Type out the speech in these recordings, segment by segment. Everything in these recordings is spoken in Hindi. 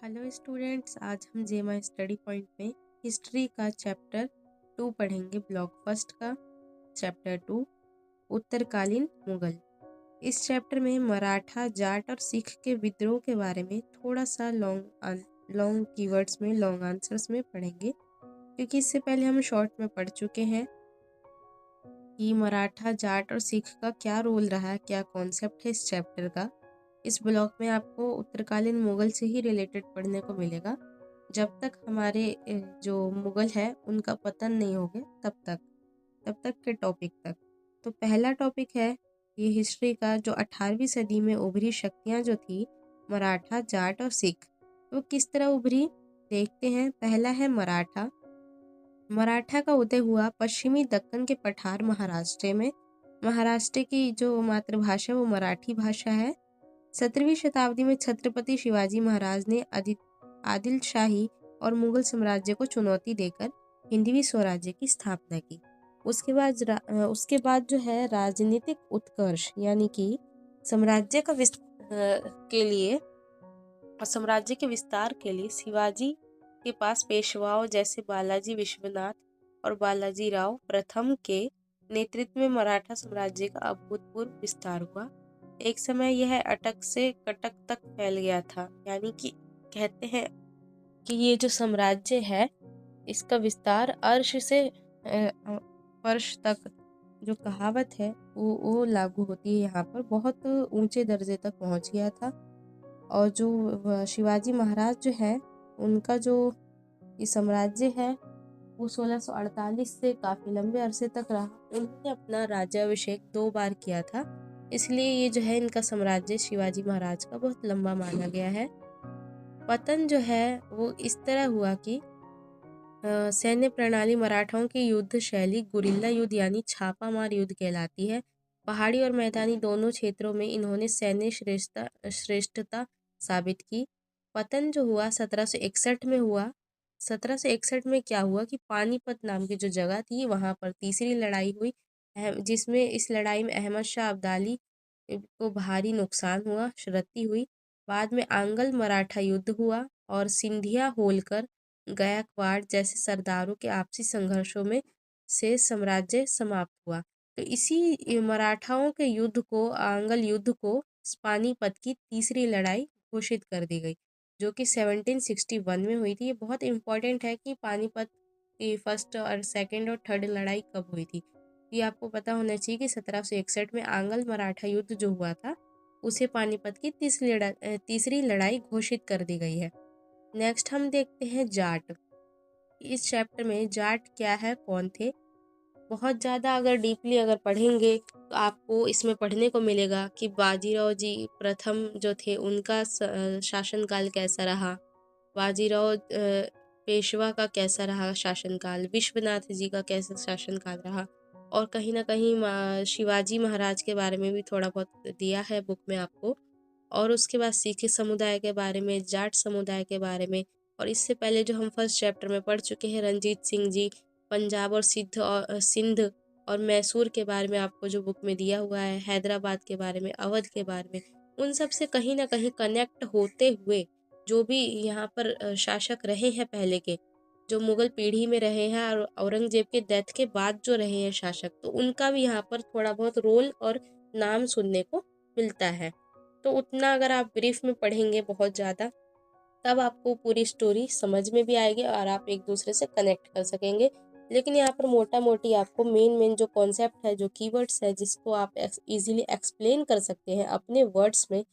हेलो स्टूडेंट्स, आज हम जेमा स्टडी पॉइंट में हिस्ट्री का चैप्टर 2 पढ़ेंगे। ब्लॉक फर्स्ट का चैप्टर 2 उत्तरकालीन मुगल। इस चैप्टर में मराठा, जाट और सिख के विद्रोह के बारे में थोड़ा सा लॉन्ग कीवर्ड्स में, लॉन्ग आंसर्स में पढ़ेंगे, क्योंकि इससे पहले हम शॉर्ट में पढ़ चुके हैं कि मराठा, जाट और सिख का क्या रोल रहा है, क्या कॉन्सेप्ट है इस चैप्टर का। इस ब्लॉक में आपको उत्तरकालीन मुगल से ही रिलेटेड पढ़ने को मिलेगा। जब तक हमारे जो मुगल है उनका पतन नहीं हो गया तब तक के टॉपिक तक। तो पहला टॉपिक है ये हिस्ट्री का, जो 18वीं सदी में उभरी शक्तियाँ जो थी मराठा, जाट और सिख, वो किस तरह उभरी देखते हैं। पहला है मराठा। मराठा का उदय हुआ पश्चिमी दक्कन के पठार महाराष्ट्र में। महाराष्ट्र की जो मातृभाषा वो मराठी भाषा है। 17वीं शताब्दी में छत्रपति शिवाजी महाराज ने आदिल शाही और मुगल साम्राज्य को चुनौती देकर हिंदवी स्वराज्य की स्थापना की। उसके बाद जो है राजनीतिक उत्कर्ष, यानी कि साम्राज्य के विस्तार के लिए शिवाजी के पास पेशवाओं जैसे बालाजी विश्वनाथ और बालाजी राव प्रथम के नेतृत्व में मराठा साम्राज्य का अभूतपूर्व विस्तार हुआ। एक समय यह अटक से कटक तक फैल गया था, यानी कि कहते हैं कि ये जो साम्राज्य है इसका विस्तार अर्श से फर्श तक, जो कहावत है वो लागू होती है यहाँ पर, बहुत ऊंचे दर्जे तक पहुँच गया था। और जो शिवाजी महाराज जो है उनका जो ये साम्राज्य है वो 1648 से काफ़ी लंबे अरसे तक रहा। उन्होंने अपना राज्याभिषेक 2 बार किया था, इसलिए ये जो है इनका साम्राज्य शिवाजी महाराज का बहुत लंबा माना गया है। पतन जो है वो इस तरह हुआ कि सैन्य प्रणाली मराठाओं की युद्ध शैली गुरिल्ला युद्ध यानी छापा मार युद्ध कहलाती है। पहाड़ी और मैदानी दोनों क्षेत्रों में इन्होंने सैन्य श्रेष्ठता साबित की। पतन जो हुआ 1761 में हुआ। 1761 में क्या हुआ कि पानीपत नाम की जो जगह थी वहाँ पर तीसरी लड़ाई हुई, जिसमें इस लड़ाई में अहमद शाह अब्दाली को भारी नुकसान हुआ, क्षति हुई। बाद में आंगल मराठा युद्ध हुआ और सिंधिया, होलकर, गायकवाड़ जैसे सरदारों के आपसी संघर्षों में से साम्राज्य समाप्त हुआ। तो इसी मराठाओं के युद्ध को, आंगल युद्ध को, पानीपत की तीसरी लड़ाई घोषित कर दी गई, जो कि 1761 में हुई थी। ये बहुत इम्पोर्टेंट है कि पानीपत की फर्स्ट और सेकंड और थर्ड लड़ाई कब हुई थी। ये आपको पता होना चाहिए कि 1761 में आंगल मराठा युद्ध जो हुआ था उसे पानीपत की तीसरी लड़ाई घोषित कर दी गई है। नेक्स्ट हम देखते हैं जाट। इस चैप्टर में जाट क्या है, कौन थे, बहुत ज़्यादा अगर डीपली अगर पढ़ेंगे तो आपको इसमें पढ़ने को मिलेगा कि बाजीराव जी प्रथम जो थे उनका शासनकाल कैसा रहा, बाजीराव पेशवा का कैसा रहा शासनकाल, विश्वनाथ जी का कैसा शासनकाल रहा, और कहीं ना कहीं शिवाजी महाराज के बारे में भी थोड़ा बहुत दिया है बुक में आपको। और उसके बाद सिख समुदाय के बारे में, जाट समुदाय के बारे में, और इससे पहले जो हम फर्स्ट चैप्टर में पढ़ चुके हैं रंजीत सिंह जी, पंजाब और सिंध और मैसूर के बारे में आपको जो बुक में दिया हुआ है, हैदराबाद के बारे में, अवध के बारे में, उन सब से कहीं ना कहीं कनेक्ट होते हुए जो भी यहाँ पर शासक रहे हैं पहले के, जो मुगल पीढ़ी में रहे हैं और औरंगजेब के डेथ के बाद जो रहे हैं शासक, तो उनका भी यहाँ पर थोड़ा बहुत रोल और नाम सुनने को मिलता है। तो उतना अगर आप ब्रीफ में पढ़ेंगे बहुत ज़्यादा, तब आपको पूरी स्टोरी समझ में भी आएगी और आप एक दूसरे से कनेक्ट कर सकेंगे। लेकिन यहाँ पर मोटा मोटी आपको मेन जो कॉन्सेप्ट है, जो कीवर्ड्स है, जिसको आप इजीली एक्सप्लेन कर सकते हैं अपने वर्ड्स में,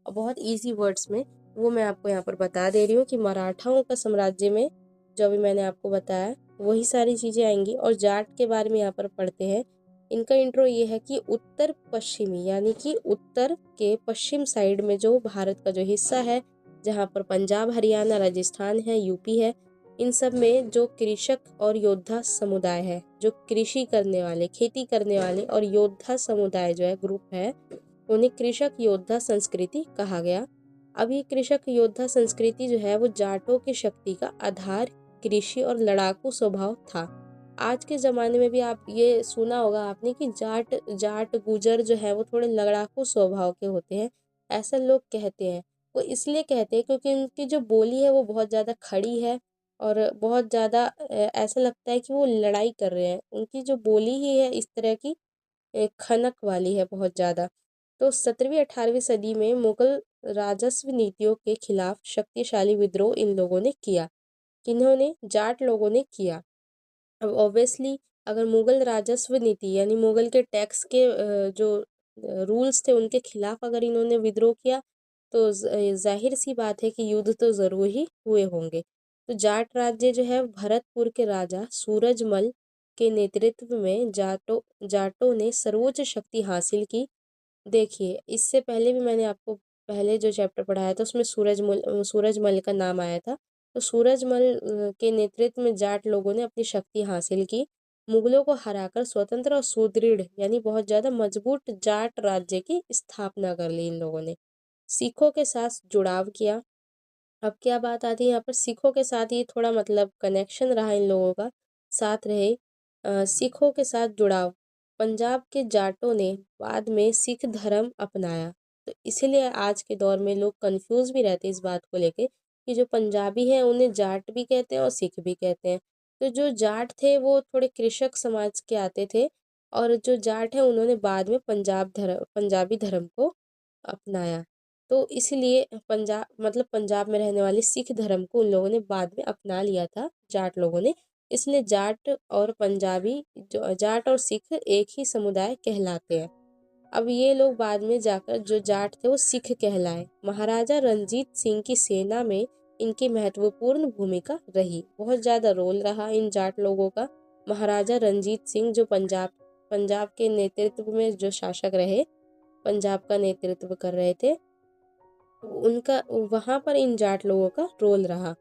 और बहुत इजी वर्ड्स में, वो मैं आपको यहाँ पर बता दे रही हूँ कि मराठाओं का साम्राज्य में जो अभी मैंने आपको बताया वही सारी चीज़ें आएंगी। और जाट के बारे में यहाँ पर पढ़ते हैं। इनका इंट्रो ये है कि उत्तर पश्चिमी, यानी कि उत्तर के पश्चिम साइड में जो भारत का जो हिस्सा है, जहाँ पर पंजाब, हरियाणा, राजस्थान है, यूपी है, इन सब में जो कृषक और योद्धा समुदाय है, जो कृषि करने वाले, खेती करने वाले और योद्धा समुदाय जो है, ग्रुप है, उन्हें कृषक योद्धा संस्कृति कहा गया। अब ये कृषक योद्धा संस्कृति जो है वो जाटों की शक्ति का आधार कृषि और लड़ाकू स्वभाव था। आज के ज़माने में भी आप ये सुना होगा आपने कि जाट गुजर जो है वो थोड़े लड़ाकू स्वभाव के होते हैं, ऐसा लोग कहते हैं। वो इसलिए कहते हैं क्योंकि उनकी जो बोली है वो बहुत ज़्यादा खड़ी है और बहुत ज़्यादा ऐसा लगता है कि वो लड़ाई कर रहे हैं। उनकी जो बोली ही है इस तरह की खनक वाली है बहुत ज़्यादा। तो 17वीं 18वीं सदी में मुग़ल राजस्व नीतियों के खिलाफ शक्तिशाली विद्रोह इन लोगों ने किया। किन्होंने? जाट लोगों ने किया। अब ऑब्वियसली अगर मुग़ल राजस्व नीति यानी मुग़ल के टैक्स के जो रूल्स थे उनके खिलाफ अगर इन्होंने विद्रोह किया तो ज़ाहिर सी बात है कि युद्ध तो ज़रूर ही हुए होंगे। तो जाट राज्य जो है भरतपुर के राजा सूरजमल के नेतृत्व में जाटों ने सर्वोच्च शक्ति हासिल की। देखिए, इससे पहले भी मैंने आपको पहले जो चैप्टर पढ़ाया था उसमें सूरजमल का नाम आया था। तो सूरजमल के नेतृत्व में जाट लोगों ने अपनी शक्ति हासिल की। मुगलों को हराकर स्वतंत्र और सुदृढ़ यानी बहुत ज़्यादा मजबूत जाट राज्य की स्थापना कर ली इन लोगों ने। सिखों के साथ जुड़ाव किया। अब क्या बात आती है यहाँ पर, सिखों के साथ ये थोड़ा मतलब कनेक्शन रहा इन लोगों का, साथ रहे। सिखों के साथ जुड़ाव, पंजाब के जाटों ने बाद में सिख धर्म अपनाया। तो इसीलिए आज के दौर में लोग कंफ्यूज भी रहते हैं इस बात को लेके कि जो पंजाबी हैं उन्हें जाट भी कहते हैं और सिख भी कहते हैं। तो जो जाट थे वो थोड़े कृषक समाज के आते थे और जो जाट हैं उन्होंने बाद में पंजाबी धर्म को अपनाया। तो इसलिए पंजाब में रहने वाले सिख धर्म को उन लोगों ने बाद में अपना लिया था जाट लोगों ने। इसलिए जाट और पंजाबी जो जाट और सिख एक ही समुदाय कहलाते हैं। अब ये लोग बाद में जाकर जो जाट थे वो सिख कहलाए। महाराजा रंजीत सिंह की सेना में इनकी महत्वपूर्ण भूमिका रही, बहुत ज़्यादा रोल रहा इन जाट लोगों का। महाराजा रंजीत सिंह जो पंजाब के नेतृत्व में जो शासक रहे, पंजाब का नेतृत्व कर रहे थे, उनका वहाँ पर इन जाट लोगों का रोल रहा।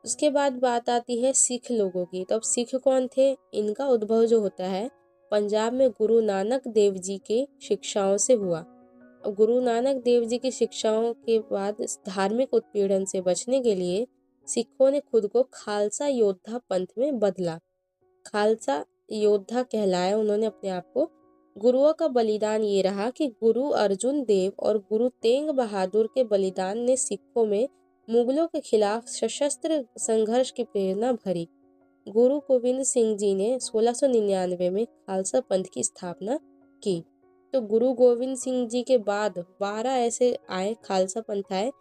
उसके बाद बात आती है सिख लोगों की। तो अब सिख कौन थे? इनका उद्भव जो होता है पंजाब में गुरु नानक देव जी के शिक्षाओं से हुआ। अब गुरु नानक देव जी की शिक्षाओं के बाद इस धार्मिक उत्पीड़न से बचने के लिए सिखों ने खुद को खालसा योद्धा पंथ में बदला। खालसा योद्धा कहलाया उन्होंने अपने आप को। गुरुओं का बलिदान ये रहा कि गुरु अर्जुन देव और गुरु तेग बहादुर के बलिदान ने सिखों में मुगलों के खिलाफ सशस्त्र संघर्ष की प्रेरणा भरी। गुरु गोविंद सिंह जी ने 1699 में खालसा पंथ की स्थापना की। तो गुरु गोविंद सिंह जी के बाद 12 ऐसे आए खालसा पंथ आए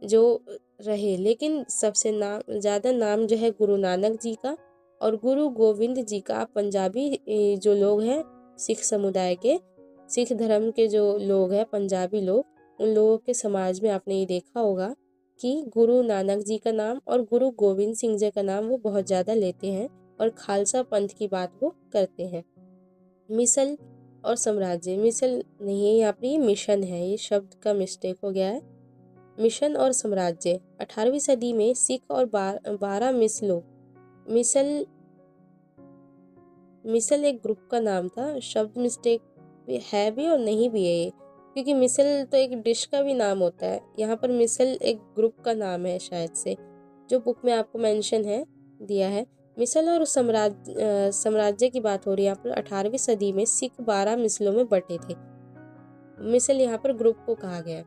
जो रहे, लेकिन सबसे ज़्यादा नाम जो है गुरु नानक जी का और गुरु गोविंद जी का। पंजाबी जो लोग हैं सिख समुदाय के, सिख धर्म के जो लोग हैं पंजाबी लोग, उन लोगों के समाज में आपने ये देखा होगा कि गुरु नानक जी का नाम और गुरु गोविंद सिंह जी का नाम वो बहुत ज़्यादा लेते हैं और खालसा पंथ की बात वो करते हैं। मिसल और साम्राज्य, मिसल नहीं है यहाँ पर, ये मिशन है, ये शब्द का मिस्टेक हो गया है। मिशन और साम्राज्य, 18वीं सदी में सिख और 12 मिसल एक ग्रुप का नाम था। शब्द मिस्टेक है भी और नहीं भी है ये, क्योंकि मिसल तो एक डिश का भी नाम होता है, यहाँ पर मिसल एक ग्रुप का नाम है शायद से, जो बुक में आपको मेंशन है दिया है। मिसल और साम्राज्य की बात हो रही है यहाँ पर। 18वीं सदी में सिख 12 मिसलों में बटे थे। मिसल यहाँ पर ग्रुप को कहा गया।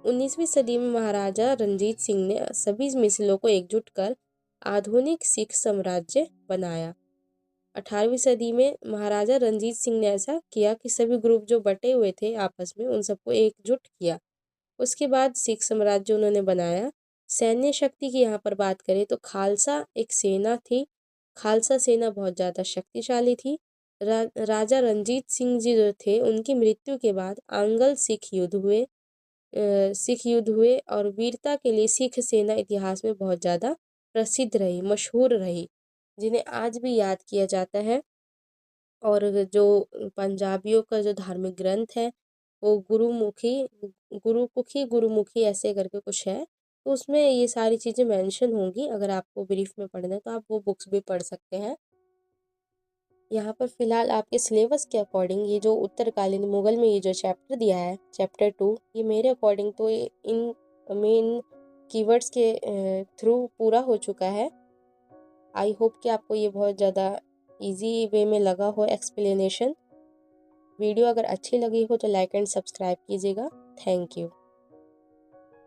19वीं सदी में महाराजा रंजीत सिंह ने सभी मिसलों को एकजुट कर आधुनिक सिख साम्राज्य बनाया। 18वीं सदी में महाराजा रंजीत सिंह ने ऐसा किया कि सभी ग्रुप जो बटे हुए थे आपस में उन सबको एकजुट किया। उसके बाद सिख साम्राज्य उन्होंने बनाया। सैन्य शक्ति की यहाँ पर बात करें तो खालसा एक सेना थी। खालसा सेना बहुत ज़्यादा शक्तिशाली थी। राजा रंजीत सिंह जी जो थे उनकी मृत्यु के बाद आंगल सिख युद्ध हुए और वीरता के लिए सिख सेना इतिहास में बहुत ज़्यादा प्रसिद्ध रही, मशहूर रही, जिन्हें आज भी याद किया जाता है। और जो पंजाबियों का जो धार्मिक ग्रंथ है वो गुरुमुखी ऐसे करके कुछ है, तो उसमें ये सारी चीज़ें मेंशन होंगी। अगर आपको ब्रीफ में पढ़ना है तो आप वो बुक्स भी पढ़ सकते हैं। यहाँ पर फिलहाल आपके सिलेबस के अकॉर्डिंग ये जो उत्तरकालीन मुगल में ये जो चैप्टर दिया है, चैप्टर 2, ये मेरे अकॉर्डिंग तो इन मेन कीवर्ड्स के थ्रू पूरा हो चुका है। आई होप कि आपको ये बहुत ज़्यादा इजी वे में लगा हो एक्सप्लेनेशन। वीडियो अगर अच्छी लगी हो तो लाइक एंड सब्सक्राइब कीजिएगा। Thank you.